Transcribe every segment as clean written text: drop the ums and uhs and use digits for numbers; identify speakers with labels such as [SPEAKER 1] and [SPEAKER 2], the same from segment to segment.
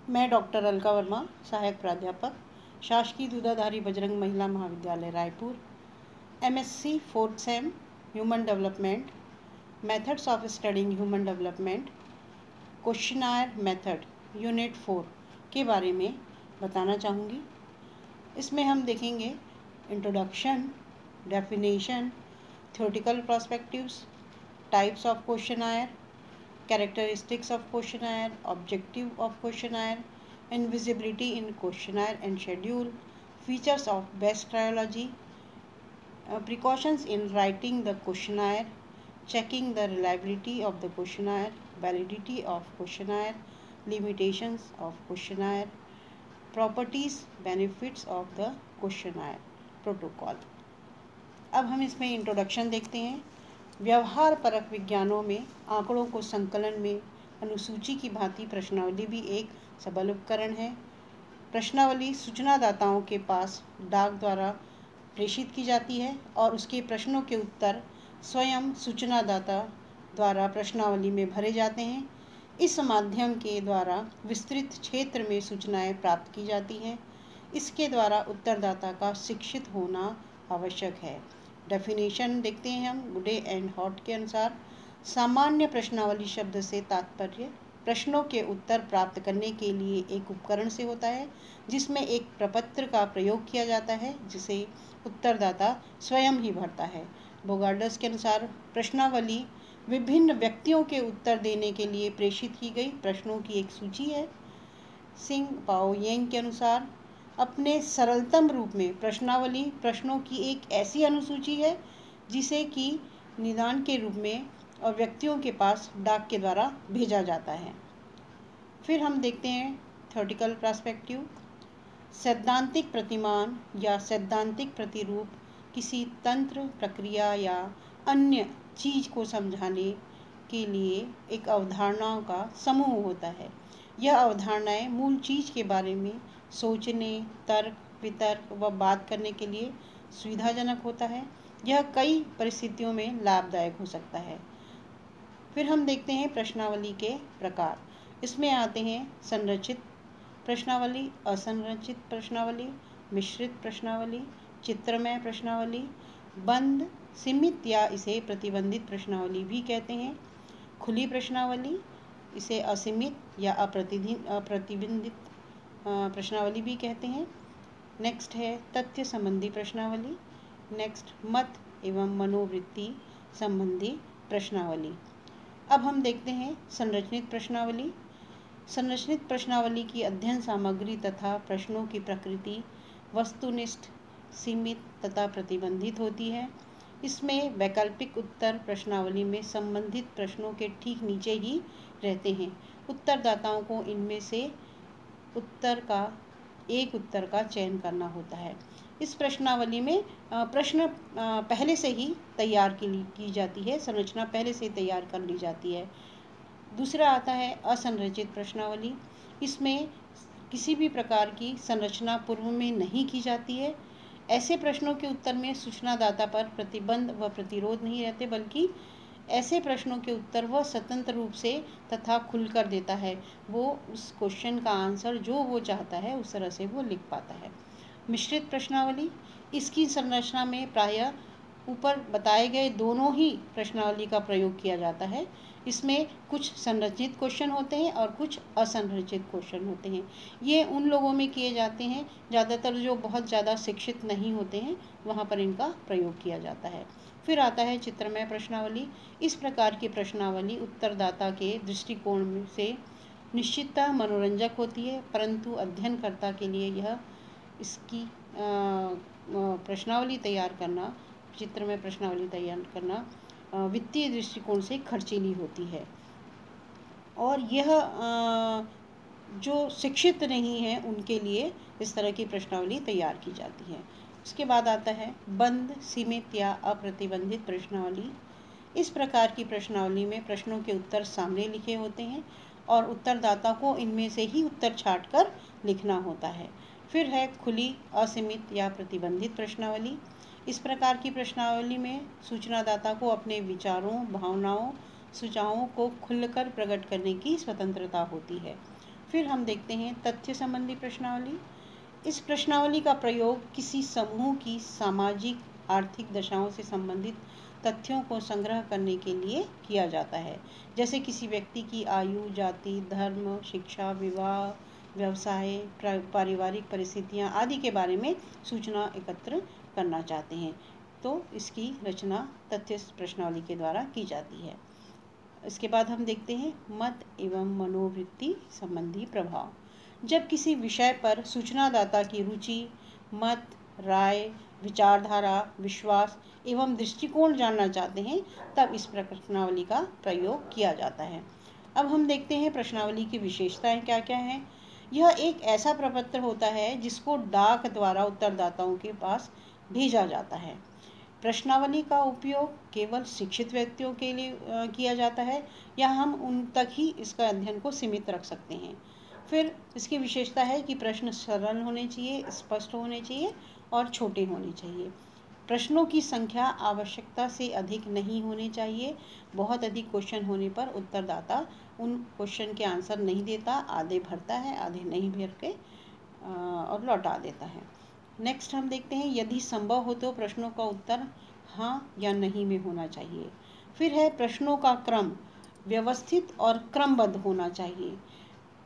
[SPEAKER 1] मैं डॉक्टर अलका वर्मा, सहायक प्राध्यापक, शासकीय दूधाधारी बजरंग महिला महाविद्यालय Raipur, MSc 4th same human development, methods of studying human development, questionnaire method unit 4 के बारे में बताना चाहूँगी। इसमें हम देखेंगे introduction, definition, theoretical perspectives, types of questionnaire, characteristics of questionnaire, objective of questionnaire, invisibility in questionnaire and schedule, features of best triology, precautions in writing the questionnaire, checking the reliability of the questionnaire, validity of questionnaire, limitations of questionnaire, properties, benefits of the questionnaire protocol। अब हम इसमें introduction देखते हैं। व्यवहार परक विज्ञानों में आंकड़ों को संकलन में अनुसूची की भांति प्रश्नावली भी एक सबल उपकरण है। प्रश्नावली सूचनादाताओं के पास डाक द्वारा प्रेषित की जाती है और उसके प्रश्नों के उत्तर स्वयं सूचनादाता द्वारा प्रश्नावली में भरे जाते हैं। इस माध्यम के द्वारा विस्तृत क्षेत्र में सूचनाएं प्राप्त की जाती हैं। इसके द्वारा उत्तरदाता का शिक्षित होना आवश्यक है। डेफिनेशन देखते हैं हम गुडे एंड हॉट के अनुसार। सामान्य प्रश्नावली शब्द से तात्पर्य प्रश्नों के उत्तर प्राप्त करने के लिए एक उपकरण से होता है जिसमें एक प्रपत्र का प्रयोग किया जाता है जिसे उत्तरदाता स्वयं ही भरता है। बोगार्डस के अनुसार प्रश्नावली विभिन्न व्यक्तियों के उत्तर देने के लिए प्रेषित की गई प्रश्नों की एक सूची है। सिंह पाओ येंग के अनुसार अपने सरलतम रूप में प्रश्नावली प्रश्नों की एक ऐसी अनुसूची है जिसे कि निदान के रूप में और व्यक्तियों के पास डाक के द्वारा भेजा जाता है। फिर हम देखते हैं थ्योरेटिकल पर्सपेक्टिव। सैद्धांतिक प्रतिमान या सैद्धांतिक प्रतिरूप किसी तंत्र, प्रक्रिया या अन्य चीज को समझाने के लिए एक अवधारणाओं का समूह होता है। यह अवधारणाएं मूल चीज के बारे में सोचने, तर्क, वितर्क व बात करने के लिए सुविधाजनक होता है। यह कई परिस्थितियों में लाभदायक हो सकता है। फिर हम देखते हैं प्रश्नावली के प्रकार। इसमें आते हैं संरचित प्रश्नावली, असंरचित प्रश्नावली, मिश्रित प्रश्नावली, चित्रमय प्रश्नावली, बंद, सीमित या इसे प्रतिबंधित प्रश्नावली भी कहते हैं, खुली प्रश्नावली, इसे असीमित या अप्रतिबंधित प्रश्नावली भी कहते हैं। नेक्स्ट है तथ्य संबंधी प्रश्नावली। नेक्स्ट मत एवं मनोवृत्ति संबंधी प्रश्नावली। अब हम देखते हैं संरचित प्रश्नावली। संरचित प्रश्नावली की अध्ययन सामग्री तथा प्रश्नों की प्रकृति वस्तुनिष्ठ, सीमित तथा प्रतिबंधित होती है। इसमें वैकल्पिक उत्तर प्रश्नावली में संबंधित प्रश्नों के ठीक नीचे ही रहते हैं। उत्तरदाताओं को इनमें से उत्तर का चयन करना होता है। इस प्रश्नावली में प्रश्न पहले से ही तैयार की जाती है, संरचना पहले से तैयार कर ली जाती है। दूसरा आता है असंरचित प्रश्नावली। इसमें किसी भी प्रकार की संरचना पूर्व में नहीं की जाती है। ऐसे प्रश्नों के उत्तर में सूचनादाता पर प्रतिबंध व प्रतिरोध नहीं रहते, बल्कि ऐसे प्रश्नों के उत्तर वह स्वतंत्र रूप से तथा खुलकर देता है। वो उस क्वेश्चन का आंसर जो वो चाहता है उस तरह से वो लिख पाता है। मिश्रित प्रश्नावली, इसकी संरचना में प्रायः ऊपर बताए गए दोनों ही प्रश्नावली का प्रयोग किया जाता है। इसमें कुछ संरचित क्वेश्चन होते हैं और कुछ असंरचित क्वेश्चन होते हैं। ये उन लोगों में किए जाते हैं ज़्यादातर जो बहुत ज़्यादा शिक्षित नहीं होते हैं, वहाँ पर इनका प्रयोग किया जाता है। फिर आता है चित्रमय प्रश्नावली। इस प्रकार की प्रश्नावली उत्तरदाता के दृष्टिकोण से निश्चिततः मनोरंजक होती है, परंतु अध्ययनकर्ता के लिए यह इसकी प्रश्नावली तैयार करना, चित्रमय प्रश्नावली तैयार करना वित्तीय दृष्टिकोण से खर्चीली होती है और यह जो शिक्षित नहीं है उनके लिए इस तरह की प्रश्नावली तैयार की जाती है। उसके बाद आता है बंद, सीमित या अप्रतिबंधित प्रश्नावली। इस प्रकार की प्रश्नावली में प्रश्नों के उत्तर सामने लिखे होते हैं और उत्तरदाता को इनमें से ही उत्तर छांटकर लिखना होता है। फिर है खुली, असीमित या प्रतिबंधित प्रश्नावली। इस प्रकार की प्रश्नावली में सूचनादाता को अपने विचारों, भावनाओं, सुझावों को खुलकर प्रकट करने की स्वतंत्रता होती है। फिर हम देखते हैं तथ्य संबंधी प्रश्नावली। इस प्रश्नावली का प्रयोग किसी समूह की सामाजिक आर्थिक दशाओं से संबंधित तथ्यों को संग्रह करने के लिए किया जाता है, जैसे किसी व्यक्ति की आयु, जाति, धर्म, शिक्षा, विवाह, व्यवसाय, पारिवारिक परिस्थितियां आदि के बारे में सूचना एकत्र करना चाहते हैं, तो इसकी रचना तथ्य प्रश्नावली के द्वारा की जाती है। इसके बाद हम देखते हैं मत एवं मनोवृत्ति संबंधी प्रभाव। जब किसी विषय पर सूचनादाता की रुचि, मत, राय, विचारधारा, विश्वास एवं दृष्टिकोण जानना चाहते हैं, तब इस प्रश्नावली का प्रयोग किया जाता है। अब हम देखते हैं प्रश्नावली की विशेषताएं क्या क्या हैं। यह एक ऐसा प्रपत्र होता है जिसको डाक द्वारा उत्तरदाताओं के पास भेजा जाता है। प्रश्नावली का उपयोग केवल शिक्षित व्यक्तियों के लिए किया जाता है, या हम उन तक ही इसका अध्ययन को सीमित रख सकते हैं। फिर इसकी विशेषता है कि प्रश्न सरल होने चाहिए, स्पष्ट होने चाहिए और छोटे होने चाहिए। प्रश्नों की संख्या आवश्यकता से अधिक नहीं होनी चाहिए। बहुत अधिक क्वेश्चन होने पर उत्तरदाता उन क्वेश्चन के आंसर नहीं देता, आधे भरता है, आधे नहीं भर के और लौटा देता है। नेक्स्ट हम देखते हैं यदि संभव हो तो प्रश्नों का उत्तर हाँ या नहीं में होना चाहिए। फिर है प्रश्नों का क्रम व्यवस्थित और क्रमबद्ध होना चाहिए।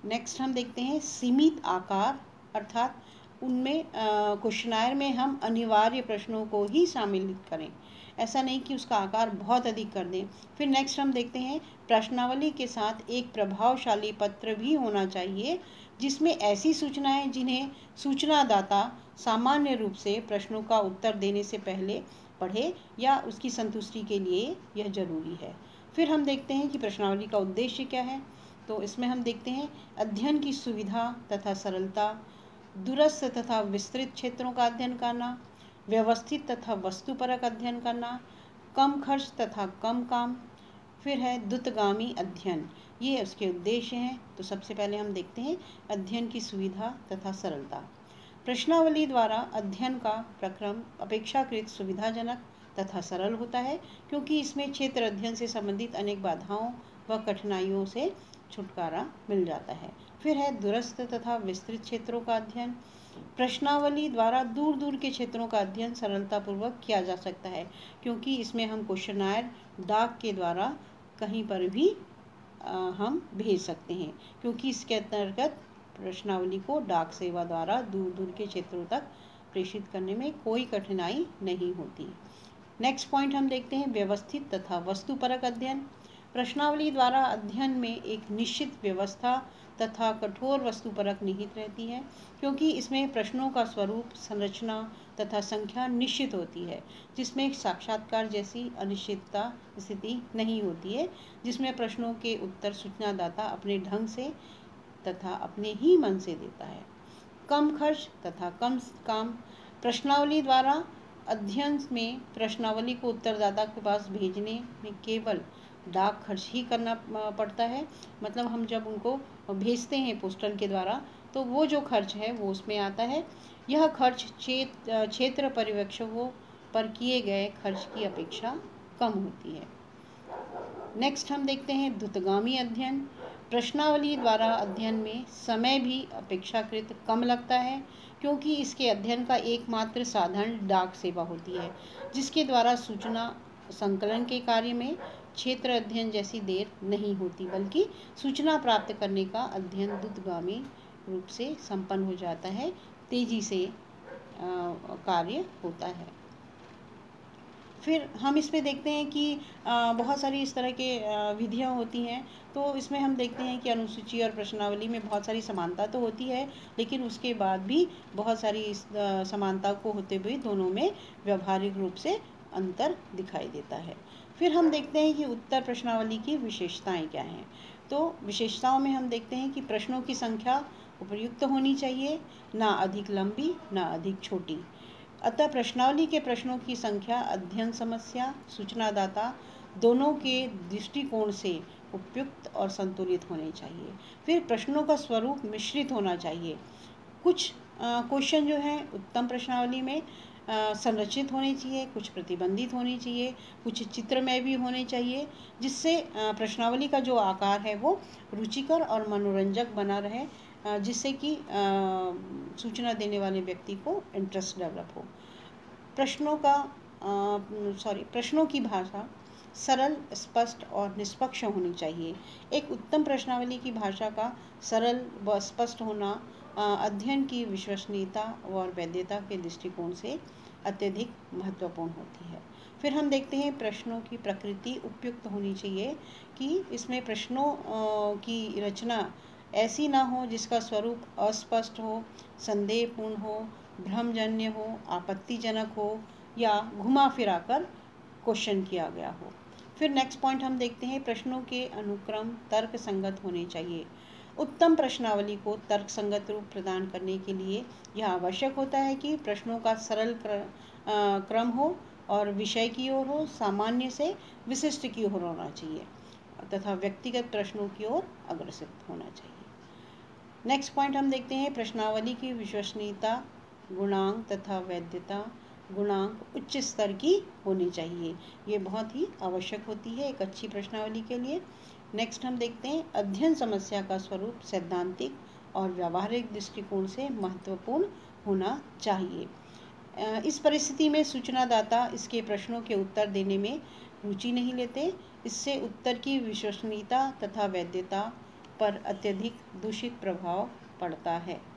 [SPEAKER 1] नेक्स्ट हम देखते हैं सीमित आकार, अर्थात उनमें क्वेश्चनायर में हम अनिवार्य प्रश्नों को ही शामिल करें, ऐसा नहीं कि उसका आकार बहुत अधिक कर दें। फिर नेक्स्ट हम देखते हैं प्रश्नावली के साथ एक प्रभावशाली पत्र भी होना चाहिए, जिसमें ऐसी सूचनाएं जिन्हें सूचनादाता सामान्य रूप से प्रश्नों का उत्तर देने से पहले पढ़े या उसकी संतुष्टि के लिए यह जरूरी है। फिर हम देखते हैं कि प्रश्नावली का उद्देश्य क्या है। तो इसमें हम देखते हैं अध्ययन की सुविधा तथा सरलता, दूरस्थ तथा विस्तृत क्षेत्रों का अध्ययन करना, व्यवस्थित तथा वस्तुपरक अध्ययन करना, कम खर्च तथा कम काम। फिर है द्रुतगामी अध्ययन, ये उसके उद्देश्य हैं। तो सबसे पहले हम देखते हैं अध्ययन की सुविधा तथा सरलता। प्रश्नावली द्वारा अध्ययन का प्रक्रम अपेक्षाकृत सुविधाजनक तथा सरल होता है, क्योंकि इसमें क्षेत्र अध्ययन से संबंधित अनेक बाधाओं व कठिनाइयों से छुटकारा मिल जाता है। फिर है दूरस्थ तथा विस्तृत क्षेत्रों का अध्ययन। प्रश्नावली द्वारा दूर दूर के क्षेत्रों का अध्ययन सरलतापूर्वक किया जा सकता है, क्योंकि इसमें हम क्वेश्चनायर डाक के द्वारा कहीं पर भी हम भेज सकते हैं, क्योंकि इसके अंतर्गत प्रश्नावली को डाक सेवा द्वारा दूर दूर के क्षेत्रों तक प्रेषित करने में कोई कठिनाई नहीं होती। नेक्स्ट पॉइंट हम देखते हैं व्यवस्थित तथा वस्तुपरक अध्ययन। प्रश्नावली द्वारा अध्ययन में एक निश्चित व्यवस्था तथा कठोर वस्तुपरक निहित रहती है, क्योंकि इसमें प्रश्नों का स्वरूप, संरचना तथा संख्या निश्चित होती है, जिसमें साक्षात्कार जैसी अनिश्चितता स्थिति नहीं होती है, जिसमें प्रश्नों के उत्तर सूचनादाता अपने ढंग से तथा अपने ही मन से देता है। कम खर्च तथा कम काम। प्रश्नावली द्वारा अध्ययन में प्रश्नावली को उत्तरदाता के पास भेजने में केवल डाक खर्च ही करना पड़ता है। मतलब हम जब उनको भेजते हैं पोस्टल के द्वारा, तो वो जो खर्च है वो उसमें आता है। यह खर्च क्षेत्र पर्यवेक्षकों पर किए गए खर्च की अपेक्षा कम होती है। नेक्स्ट हम देखते हैं द्रुतगामी अध्ययन। प्रश्नावली द्वारा अध्ययन में समय भी अपेक्षाकृत कम लगता है, क्योंकि इसके अध्ययन का एकमात्र साधन डाक सेवा होती है, जिसके द्वारा सूचना संकलन के कार्य में क्षेत्र अध्ययन जैसी देर नहीं होती, बल्कि सूचना प्राप्त करने का अध्ययन द्रुतगामी रूप से संपन्न हो जाता है, तेजी से कार्य होता है। फिर हम इसमें देखते हैं कि बहुत सारी इस तरह के विधियाँ होती हैं। तो इसमें हम देखते हैं कि अनुसूची और प्रश्नावली में बहुत सारी समानता तो होती है, लेकिन उसके बाद भी बहुत सारी समानता को होते हुए दोनों में व्यवहारिक रूप से अंतर दिखाई देता है। फिर हम देखते हैं कि उत्तर प्रश्नावली की विशेषताएं क्या हैं। तो विशेषताओं में हम देखते हैं कि प्रश्नों की संख्या उपयुक्त होनी चाहिए, ना अधिक लंबी ना अधिक छोटी। अतः प्रश्नावली के प्रश्नों की संख्या अध्ययन समस्या सूचनादाता दोनों के दृष्टिकोण से उपयुक्त और संतुलित होने चाहिए। फिर प्रश्नों का स्वरूप मिश्रित होना चाहिए। कुछ क्वेश्चन जो हैं उत्तम प्रश्नावली में संरचित होने चाहिए, कुछ प्रतिबंधित होनी चाहिए, कुछ चित्रमय भी होने चाहिए, जिससे प्रश्नावली का जो आकार है वो रुचिकर और मनोरंजक बना रहे, जिससे कि सूचना देने वाले व्यक्ति को इंटरेस्ट डेवलप हो। प्रश्नों की भाषा सरल, स्पष्ट और निष्पक्ष होनी चाहिए। एक उत्तम प्रश्नावली की भाषा का सरल व स्पष्ट होना अध्ययन की विश्वसनीयता और वैधता के दृष्टिकोण से अत्यधिक महत्वपूर्ण होती है। फिर हम देखते हैं प्रश्नों की प्रकृति उपयुक्त होनी चाहिए, कि इसमें प्रश्नों की रचना ऐसी ना हो जिसका स्वरूप अस्पष्ट हो, संदेहपूर्ण हो, भ्रमजन्य हो, आपत्तिजनक हो या घुमा फिरा कर क्वेश्चन किया गया हो। फिर नेक्स्ट पॉइंट हम देखते हैं प्रश्नों के अनुक्रम तर्क संगत होने चाहिए। उत्तम प्रश्नावली को तर्क संगत रूप प्रदान करने के लिए यह आवश्यक होता है कि प्रश्नों का सरल क्रम हो और विषय की ओर हो, सामान्य से विशिष्ट की ओर होना चाहिए तथा व्यक्तिगत प्रश्नों की ओर अग्रसर होना चाहिए। नेक्स्ट पॉइंट हम देखते हैं प्रश्नावली की विश्वसनीयता, गुणांक तथा वैधता। गुणांक उच्च स्तर की होनी चाहिए, ये बहुत ही आवश्यक होती है एक अच्छी प्रश्नावली के लिए। नेक्स्ट हम देखते हैं अध्ययन समस्या का स्वरूप सैद्धांतिक और व्यावहारिक दृष्टिकोण से महत्वपूर्ण होना चाहिए। इस परिस्थिति में सूचनादाता इसके प्रश्नों के उत्तर देने में रुचि नहीं लेते, इससे उत्तर की विश्वसनीयता तथा वैधता पर अत्यधिक दूषित प्रभाव पड़ता है।